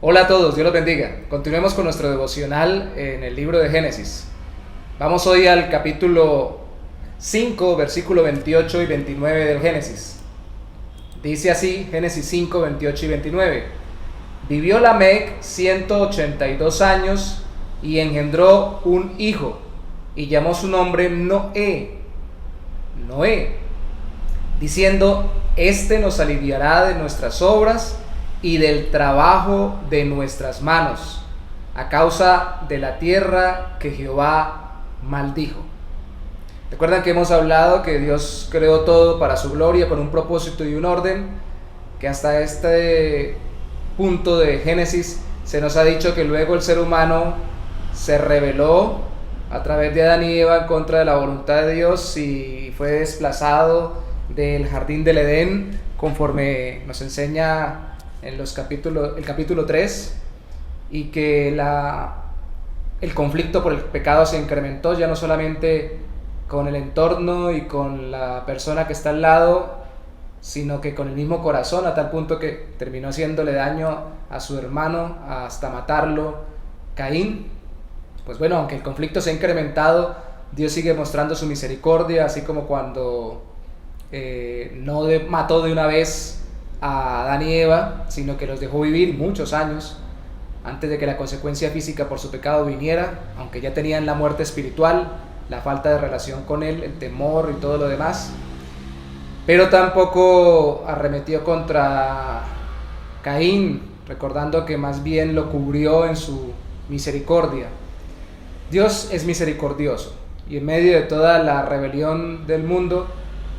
Hola a todos, Dios los bendiga. Continuemos con nuestro devocional en el libro de Génesis. Vamos hoy al capítulo 5, versículo 28 y 29 del Génesis. Dice así, Génesis 5, 28 y 29. Vivió Lamec 182 años y engendró un hijo y llamó su nombre Noé, diciendo, este nos aliviará de nuestras obras y del trabajo de nuestras manos, a causa de la tierra que Jehová maldijo. Recuerdan que hemos hablado que Dios creó todo para su gloria, con un propósito y un orden, que hasta este punto de Génesis se nos ha dicho que luego el ser humano se rebeló a través de Adán y Eva en contra de la voluntad de Dios y fue desplazado del jardín del Edén, conforme nos enseña en el capítulo 3, y que el conflicto por el pecado se incrementó ya no solamente con el entorno y con la persona que está al lado, sino que con el mismo corazón, a tal punto que terminó haciéndole daño a su hermano hasta matarlo, Caín. Pues bueno, aunque el conflicto se ha incrementado, Dios sigue mostrando su misericordia, así como cuando no mató de una vez a Adán y Eva, sino que los dejó vivir muchos años antes de que la consecuencia física por su pecado viniera, aunque ya tenían la muerte espiritual, la falta de relación con él, el temor y todo lo demás. Pero tampoco arremetió contra Caín, recordando que más bien lo cubrió en su misericordia. Dios es misericordioso y en medio de toda la rebelión del mundo,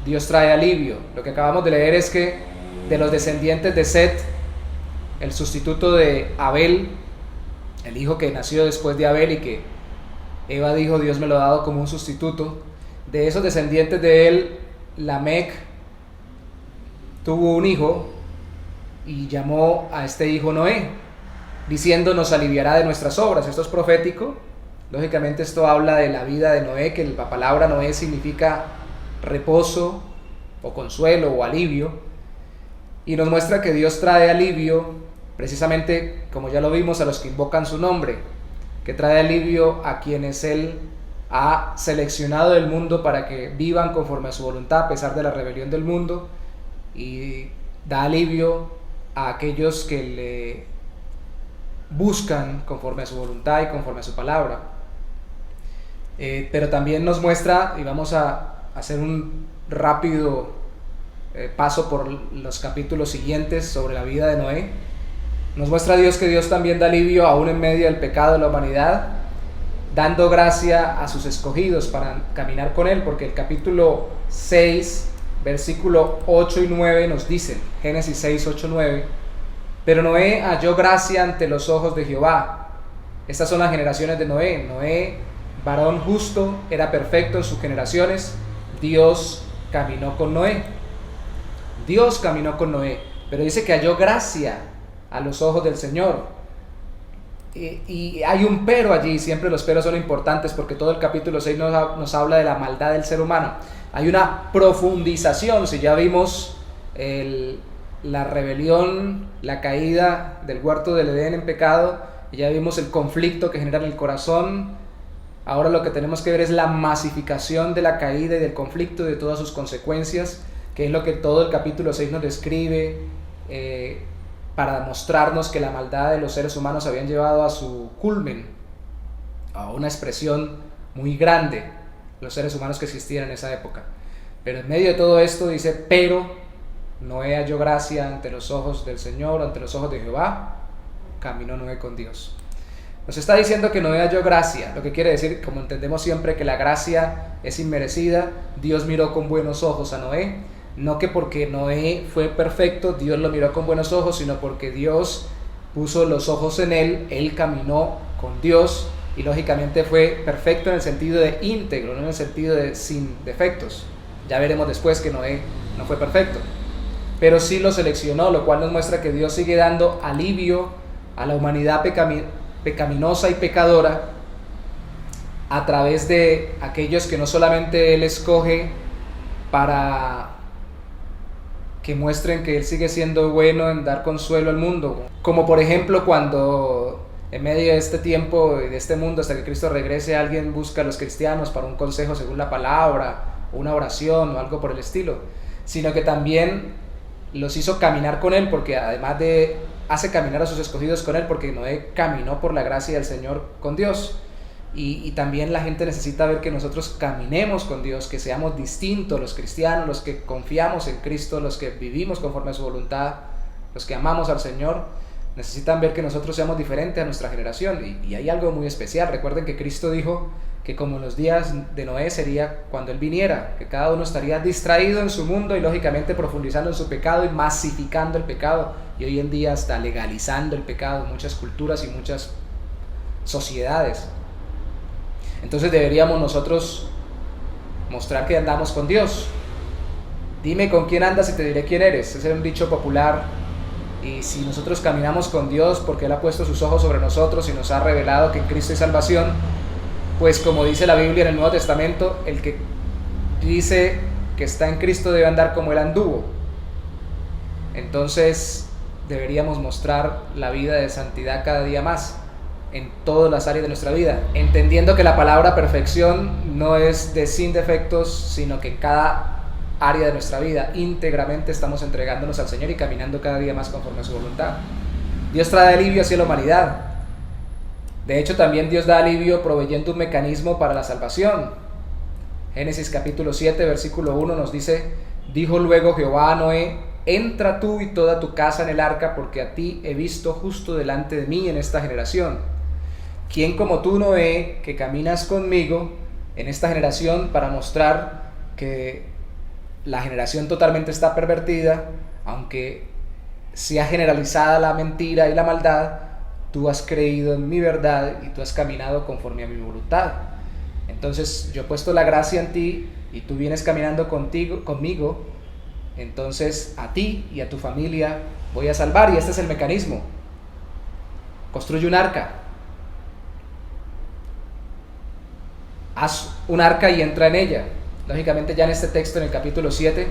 Dios trae alivio. Lo que acabamos de leer es que de los descendientes de Set, el sustituto de Abel, el hijo que nació después de Abel y que Eva dijo, Dios me lo ha dado como un sustituto, de esos descendientes de él, Lamec tuvo un hijo y llamó a este hijo Noé, diciendo, nos aliviará de nuestras obras. Esto es profético. Lógicamente esto habla de la vida de Noé, que la palabra Noé significa reposo o consuelo o alivio, y nos muestra que Dios trae alivio precisamente, como ya lo vimos, a los que invocan su nombre, que trae alivio a quienes Él ha seleccionado del mundo para que vivan conforme a su voluntad a pesar de la rebelión del mundo, y da alivio a aquellos que le buscan conforme a su voluntad y conforme a su palabra. Pero también nos muestra, y vamos a hacer un rápido paso por los capítulos siguientes sobre la vida de Noé, nos muestra a Dios que Dios también da alivio aún en medio del pecado de la humanidad, dando gracia a sus escogidos para caminar con Él, porque el capítulo 6, versículo 8 y 9 nos dicen, Génesis 6, 8, 9, pero Noé halló gracia ante los ojos de Jehová. Estas son las generaciones de Noé. Noé, varón justo, era perfecto en sus generaciones. Dios caminó con Noé. Pero dice que halló gracia a los ojos del Señor. Y hay un pero allí, siempre los peros son importantes porque todo el capítulo 6 nos habla de la maldad del ser humano. Hay una profundización, si ya vimos la rebelión, la caída del huerto del Edén en pecado, y ya vimos el conflicto que genera en el corazón. Ahora lo que tenemos que ver es la masificación de la caída y del conflicto y de todas sus consecuencias, que es lo que todo el capítulo 6 nos describe, para mostrarnos que la maldad de los seres humanos habían llevado a su culmen, a una expresión muy grande, los seres humanos que existían en esa época. Pero en medio de todo esto dice, pero Noé halló gracia ante los ojos del Señor, ante los ojos de Jehová, caminó Noé con Dios. Nos está diciendo que Noé halló gracia, lo que quiere decir, como entendemos siempre, que la gracia es inmerecida. Dios miró con buenos ojos a Noé, no que porque Noé fue perfecto, Dios lo miró con buenos ojos, sino porque Dios puso los ojos en él caminó con Dios, y lógicamente fue perfecto en el sentido de íntegro, no en el sentido de sin defectos. Ya veremos después que Noé no fue perfecto, pero sí lo seleccionó, lo cual nos muestra que Dios sigue dando alivio a la humanidad pecaminosa y pecadora a través de aquellos que no solamente Él escoge para que muestren que Él sigue siendo bueno en dar consuelo al mundo. Como por ejemplo cuando en medio de este tiempo y de este mundo, hasta que Cristo regrese, alguien busca a los cristianos para un consejo según la palabra, una oración o algo por el estilo, sino que también los hizo caminar con Él, porque además de hace caminar a sus escogidos con Él, porque Noé caminó por la gracia del Señor con Dios. Y también la gente necesita ver que nosotros caminemos con Dios, que seamos distintos los cristianos, los que confiamos en Cristo, los que vivimos conforme a su voluntad, los que amamos al Señor. Necesitan ver que nosotros seamos diferentes a nuestra generación. Y hay algo muy especial. Recuerden que Cristo dijo que como en los días de Noé sería cuando Él viniera, que cada uno estaría distraído en su mundo y lógicamente profundizando en su pecado y masificando el pecado. Y hoy en día está legalizando el pecado en muchas culturas y muchas sociedades. Entonces deberíamos nosotros mostrar que andamos con Dios. Dime con quién andas y te diré quién eres. Ese es un dicho popular. Y si nosotros caminamos con Dios porque Él ha puesto sus ojos sobre nosotros y nos ha revelado que en Cristo hay salvación, pues como dice la Biblia en el Nuevo Testamento, el que dice que está en Cristo debe andar como Él anduvo. Entonces deberíamos mostrar la vida de santidad cada día más en todas las áreas de nuestra vida, entendiendo que la palabra perfección no es de sin defectos, sino que en cada área de nuestra vida íntegramente estamos entregándonos al Señor y caminando cada día más conforme a su voluntad. Dios trae alivio hacia la humanidad. De hecho, también Dios da alivio proveyendo un mecanismo para la salvación. Génesis capítulo 7, versículo 1 nos dice: dijo luego Jehová a Noé: entra tú y toda tu casa en el arca, porque a ti he visto justo delante de mí en esta generación. ¿Quién como tú, Noé, que caminas conmigo en esta generación para mostrar que la generación totalmente está pervertida, aunque sea generalizada la mentira y la maldad, tú has creído en mi verdad y tú has caminado conforme a mi voluntad? Entonces yo he puesto la gracia en ti y tú vienes caminando conmigo, entonces a ti y a tu familia voy a salvar. Y este es el mecanismo. Construye un arca. Haz un arca y entra en ella. Lógicamente ya en este texto, en el capítulo 7,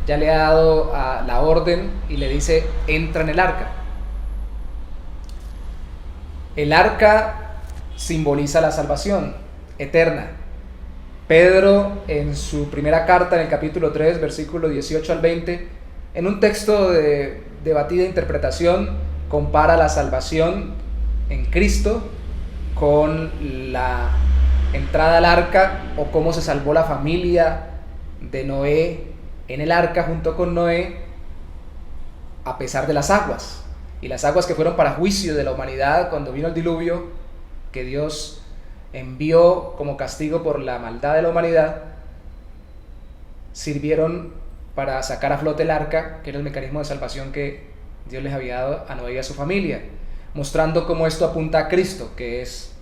ya le ha dado la orden y le dice: entra en el arca. El arca simboliza la salvación eterna. Pedro, en su primera carta, en el capítulo 3, versículo 18 al 20, en un texto de debatida interpretación, compara la salvación en Cristo con la entrada al arca, o cómo se salvó la familia de Noé en el arca junto con Noé a pesar de las aguas. Y las aguas que fueron para juicio de la humanidad cuando vino el diluvio, que Dios envió como castigo por la maldad de la humanidad, sirvieron para sacar a flote el arca, que era el mecanismo de salvación que Dios les había dado a Noé y a su familia, mostrando cómo esto apunta a Cristo, que es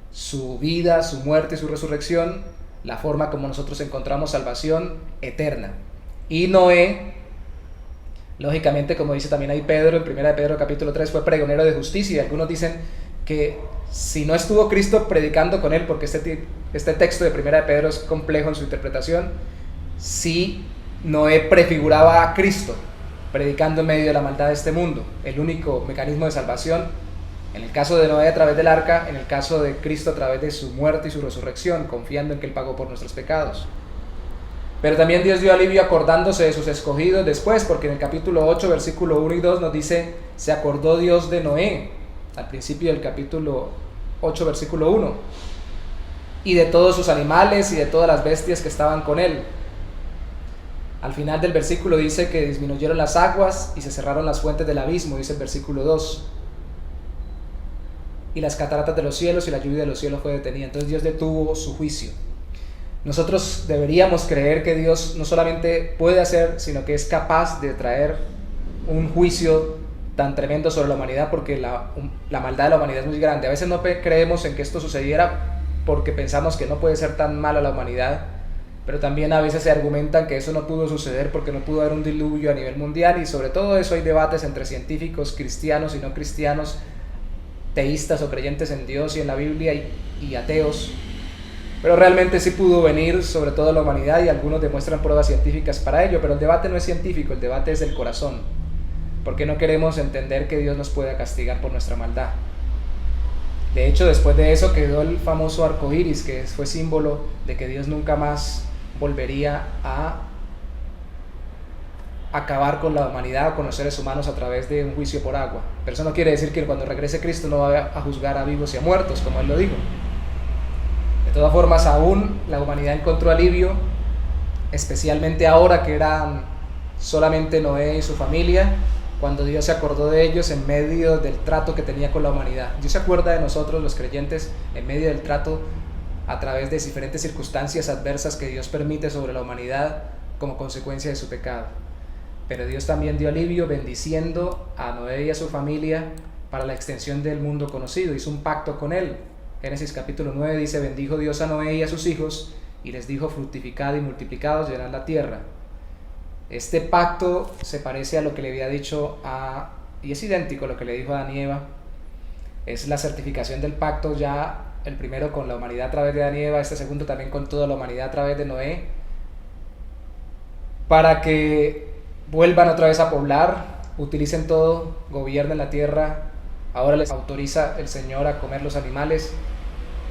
su vida, su muerte y su resurrección, la forma como nosotros encontramos salvación eterna. Y Noé, lógicamente, como dice también ahí Pedro, en 1 de Pedro capítulo 3, fue pregonero de justicia. Y algunos dicen que si no estuvo Cristo predicando con él, porque este texto de 1 de Pedro es complejo en su interpretación, sí Noé prefiguraba a Cristo predicando en medio de la maldad de este mundo, el único mecanismo de salvación. En el caso de Noé a través del arca, en el caso de Cristo a través de su muerte y su resurrección, confiando en que Él pagó por nuestros pecados. Pero también Dios dio alivio acordándose de sus escogidos después, porque en el capítulo 8, versículo 1 y 2 nos dice: se acordó Dios de Noé, al principio del capítulo 8, versículo 1, y de todos sus animales y de todas las bestias que estaban con él. Al final del versículo dice que disminuyeron las aguas y se cerraron las fuentes del abismo, dice el versículo 2. Y las cataratas de los cielos y la lluvia de los cielos fue detenida. Entonces Dios detuvo su juicio. Nosotros deberíamos creer que Dios no solamente puede hacer, sino que es capaz de traer un juicio tan tremendo sobre la humanidad, porque la maldad de la humanidad es muy grande. A veces no creemos en que esto sucediera porque pensamos que no puede ser tan mala la humanidad, pero también a veces se argumentan que eso no pudo suceder porque no pudo haber un diluvio a nivel mundial, y sobre todo eso hay debates entre científicos, cristianos y no cristianos, teístas o creyentes en Dios y en la Biblia, y ateos. Pero realmente sí pudo venir sobre toda la humanidad y algunos demuestran pruebas científicas para ello, pero el debate no es científico, el debate es del corazón. Porque no queremos entender que Dios nos pueda castigar por nuestra maldad. De hecho, después de eso quedó el famoso arco iris, que fue símbolo de que Dios nunca más volvería a acabar con la humanidad o con los seres humanos a través de un juicio por agua. Pero eso no quiere decir que cuando regrese Cristo no va a juzgar a vivos y a muertos, como Él lo dijo. De todas formas, aún la humanidad encontró alivio, especialmente ahora que eran solamente Noé y su familia, cuando Dios se acordó de ellos en medio del trato que tenía con la humanidad. Dios se acuerda de nosotros, los creyentes, en medio del trato a través de diferentes circunstancias adversas que Dios permite sobre la humanidad como consecuencia de su pecado. Pero Dios también dio alivio bendiciendo a Noé y a su familia para la extensión del mundo conocido. Hizo un pacto con él. Génesis capítulo 9 dice: bendijo Dios a Noé y a sus hijos y les dijo: fructificad y multiplicados, llenad la tierra. Este pacto se parece a lo que le había dicho y es idéntico a lo que le dijo a Adán y Eva. Es la certificación del pacto, ya el primero con la humanidad a través de Adán y Eva, este segundo también con toda la humanidad a través de Noé, para que vuelvan otra vez a poblar, utilicen todo, gobiernen la tierra. Ahora les autoriza el Señor a comer los animales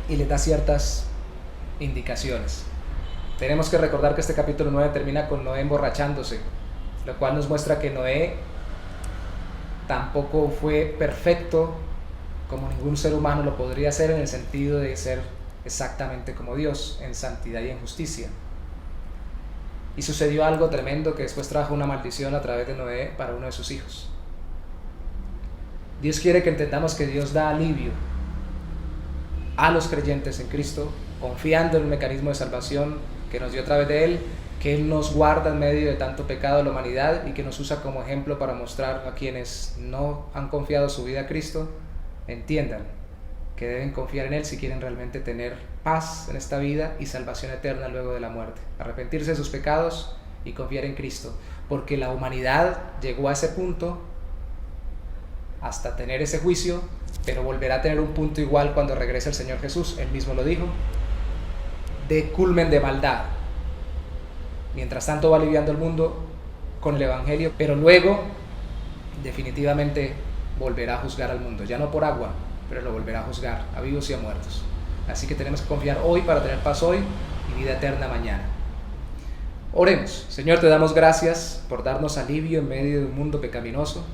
y les da ciertas indicaciones. Tenemos que recordar que este capítulo 9 termina con Noé emborrachándose, lo cual nos muestra que Noé tampoco fue perfecto como ningún ser humano lo podría ser, en el sentido de ser exactamente como Dios, en santidad y en justicia. Y sucedió algo tremendo que después trajo una maldición a través de Noé para uno de sus hijos. Dios quiere que entendamos que Dios da alivio a los creyentes en Cristo, confiando en un mecanismo de salvación que nos dio a través de Él, que Él nos guarda en medio de tanto pecado de la humanidad y que nos usa como ejemplo para mostrar a quienes no han confiado su vida a Cristo, entiendan que deben confiar en Él si quieren realmente tener paz en esta vida y salvación eterna luego de la muerte. Arrepentirse de sus pecados y confiar en Cristo, porque la humanidad llegó a ese punto hasta tener ese juicio, pero volverá a tener un punto igual cuando regrese el Señor Jesús. Él mismo lo dijo, de culmen de maldad. Mientras tanto va aliviando el mundo con el Evangelio, pero luego definitivamente volverá a juzgar al mundo, ya no por agua, pero lo volverá a juzgar a vivos y a muertos. Así que tenemos que confiar hoy para tener paz hoy y vida eterna mañana. Oremos. Señor, te damos gracias por darnos alivio en medio de un mundo pecaminoso,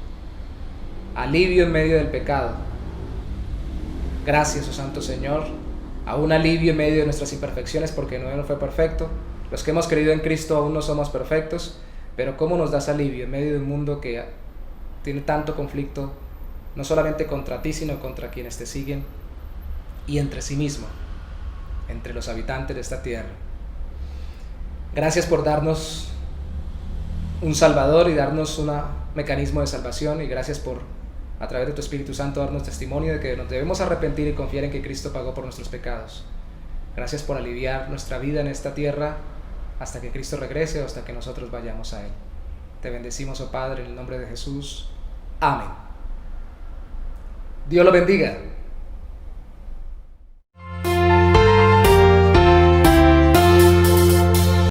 alivio en medio del pecado. Gracias, oh Santo Señor, a un alivio en medio de nuestras imperfecciones, porque no fue perfecto. Los que hemos creído en Cristo aún no somos perfectos, pero cómo nos das alivio en medio de un mundo que tiene tanto conflicto, no solamente contra ti, sino contra quienes te siguen y entre sí mismo, entre los habitantes de esta tierra. Gracias por darnos un Salvador y darnos un mecanismo de salvación, y gracias por, a través de tu Espíritu Santo, darnos testimonio de que nos debemos arrepentir y confiar en que Cristo pagó por nuestros pecados. Gracias por aliviar nuestra vida en esta tierra hasta que Cristo regrese o hasta que nosotros vayamos a Él. Te bendecimos, oh Padre, en el nombre de Jesús. Amén. Dios lo bendiga.